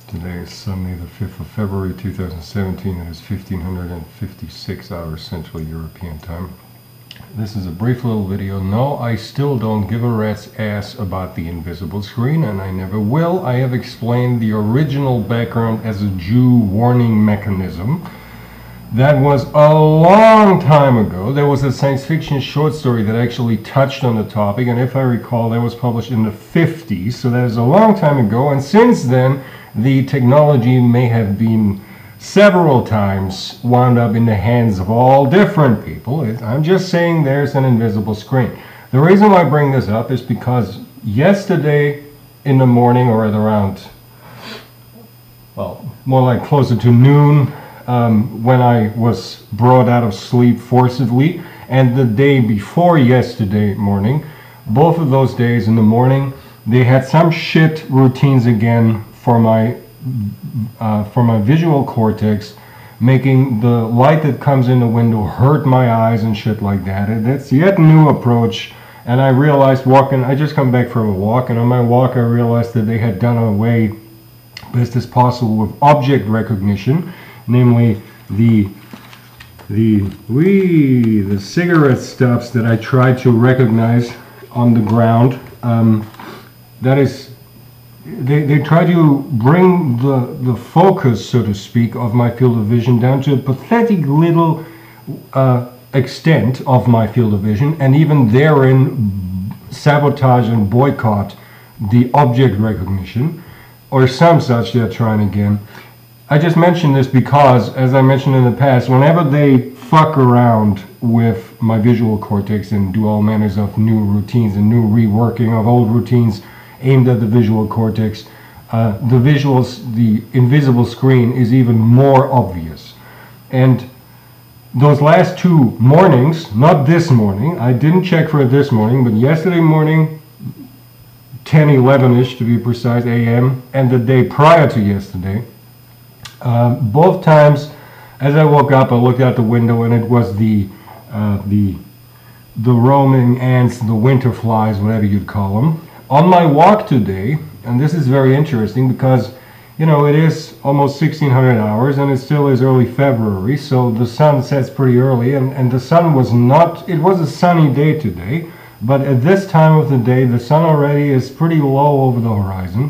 Today is Sunday the 5th of February 2017. It is 1556 hours Central European Time. This is a brief little video. No, I still don't give a rat's ass about the invisible screen, and I never will. I have explained the original background as a Jew warning mechanism. That was a long time ago. There was a science fiction short story that actually touched on the topic, and if I recall, that was published in the 50s, so that is a long time ago, and since then the technology may have been several times wound up in the hands of all different people. I'm just saying there's an invisible screen. The reason why I bring this up is because yesterday in the morning, or at around, well, more like closer to noon, when I was brought out of sleep forcibly, and the day before yesterday morning, both of those days in the morning, they had some shit routines again for my visual cortex, making the light that comes in the window hurt my eyes and shit like that. And that's yet a new approach. And I realized I just come back from a walk, and on my walk I realized that they had done away best as possible with object recognition, namely the cigarette stubs that I tried to recognize on the ground. That is, they try to bring the focus, so to speak, of my field of vision down to a pathetic little extent of my field of vision, and even therein sabotage and boycott the object recognition, or some such they're trying again. I just mention this because, as I mentioned in the past, whenever they fuck around with my visual cortex and do all manners of new routines and new reworking of old routines aimed at the visual cortex, the invisible screen is even more obvious. And those last two mornings, not this morning, I didn't check for it this morning, but yesterday morning, 10:11ish to be precise, a.m., and the day prior to yesterday, both times as I woke up I looked out the window, and it was the roaming ants, the winter flies, whatever you'd call them. On my walk today, and this is very interesting because, you know, it is almost 1600 hours and it still is early February, so the sun sets pretty early, and the sun was not, it was a sunny day today, but at this time of the day the sun already is pretty low over the horizon,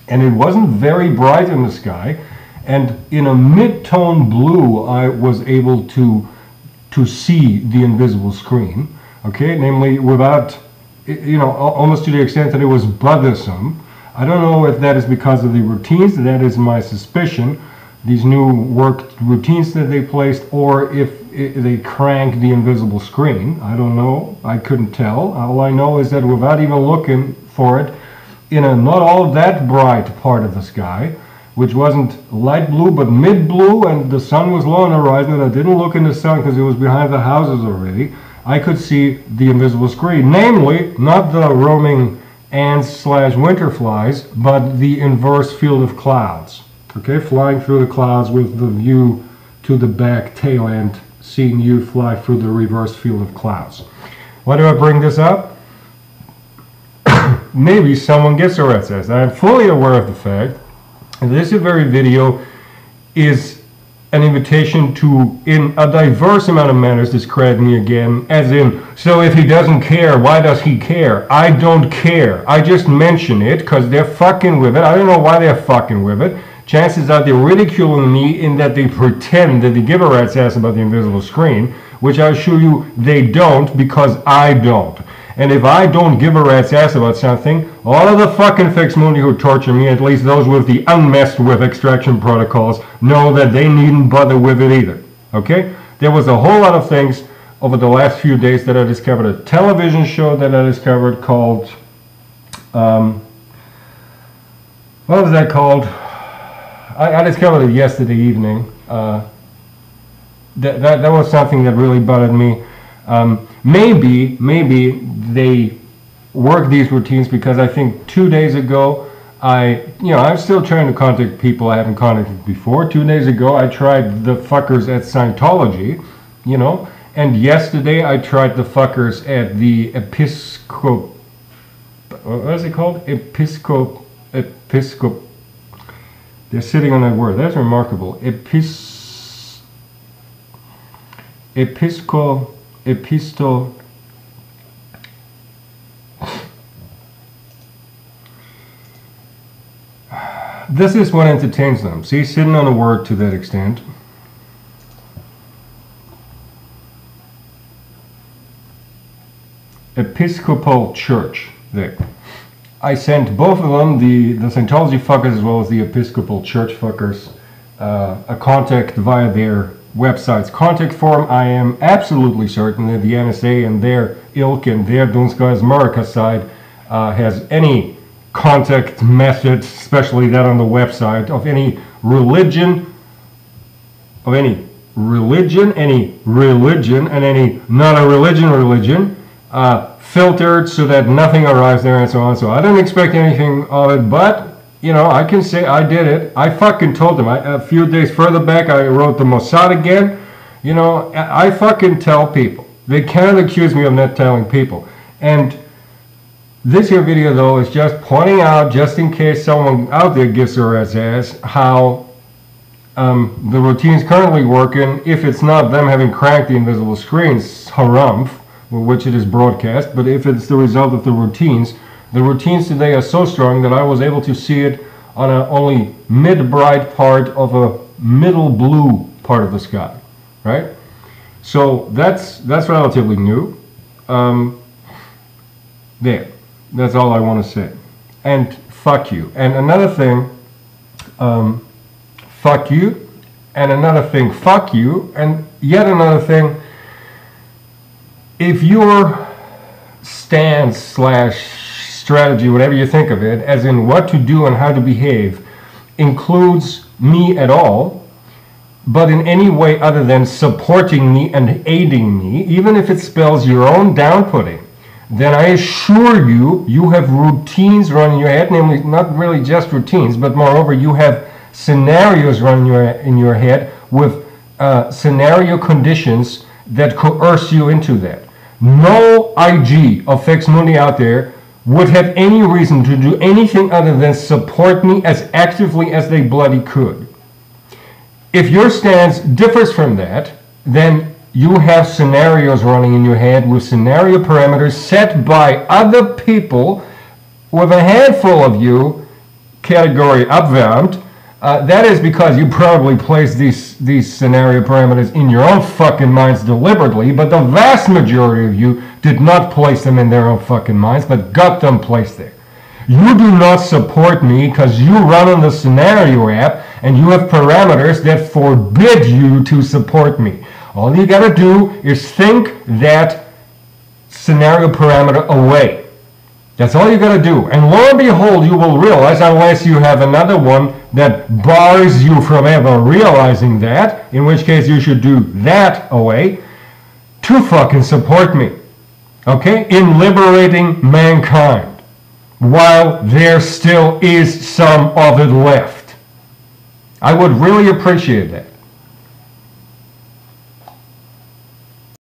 and it wasn't very bright in the sky, and in a mid-tone blue I was able to see the invisible screen, okay, namely without, you know, almost to the extent that it was bothersome. I don't know if that is because of the routines, that is my suspicion, these new work routines that they placed, or if they cranked the invisible screen. I don't know, I couldn't tell. All I know is that without even looking for it, in a not all that bright part of the sky, which wasn't light blue but mid blue, and the sun was low on the horizon, and I didn't look in the sun because it was behind the houses already, I could see the invisible screen, namely not the roaming ants slash winter flies, but the inverse field of clouds, okay, flying through the clouds with the view to the back tail end, seeing you fly through the reverse field of clouds. Why do I bring this up? Maybe someone gets a rat's ass. I am fully aware of the fact that this very video is an invitation to, in a diverse amount of manners, discredit me again, as in, so if he doesn't care, why does he care? I don't care. I just mention it because they're fucking with it. I don't know why they're fucking with it. Chances are they're ridiculing me in that they pretend that they give a rat's ass about the invisible screen, which I assure you they don't, because I don't. And if I don't give a rat's ass about something, all of the fucking fixed mundi who torture me, at least those with the unmessed with extraction protocols, know that they needn't bother with it either. Okay? There was a whole lot of things over the last few days that I discovered. A television show that I discovered called, what was that called? I discovered it yesterday evening. That was something that really bothered me. Maybe they work these routines because I think 2 days ago I'm still trying to contact people I haven't contacted before. 2 days ago I tried the fuckers at Scientology, you know, and yesterday I tried the fuckers at the what is it called? They're sitting on that word. That's remarkable. Epistle. This is what entertains them. See, sitting on a word to that extent. Episcopal Church. There. I sent both of them, the Scientology fuckers as well as the Episcopal Church fuckers, a contact via their website's contact form. I am absolutely certain that the NSA and their ilk and their Dunskai's America side has any contact method, especially that on the website, of any religion, and any not a religion, filtered so that nothing arrives there and so on. So I don't expect anything of it, but you know, I can say I did it. I fucking told them. A few days further back, I wrote the Mossad again. You know, I fucking tell people. They cannot accuse me of not telling people. And this here video, though, is just pointing out, just in case someone out there gives their ass, how the routine's currently working. If it's not them having cracked the invisible screens, harumph, which it is broadcast, but if it's the result of the routines today are so strong that I was able to see it on a only mid-bright part of a middle blue part of the sky, right? So that's relatively new. There, that's all I want to say. And fuck you. And another thing, fuck you. And another thing, fuck you. And yet another thing, if your stance / strategy, whatever you think of it, as in what to do and how to behave, includes me at all, but in any way other than supporting me and aiding me, even if it spells your own downputting, then I assure you, you have routines running in your head, namely not really just routines, but moreover you have scenarios running in your head with scenario conditions that coerce you into that. No IG of Fex Mundi out there would have any reason to do anything other than support me as actively as they bloody could. If your stance differs from that, then you have scenarios running in your head with scenario parameters set by other people with a handful of you, category abwärmt. That is because you probably placed these scenario parameters in your own fucking minds deliberately, but the vast majority of you did not place them in their own fucking minds, but got them placed there. You do not support me because you run on the scenario app and you have parameters that forbid you to support me. All you gotta do is think that scenario parameter away. That's all you gotta do. And lo and behold, you will realize, unless you have another one that bars you from ever realizing that, in which case you should do that away, to fucking support me. Okay? In liberating mankind. While there still is some of it left. I would really appreciate that.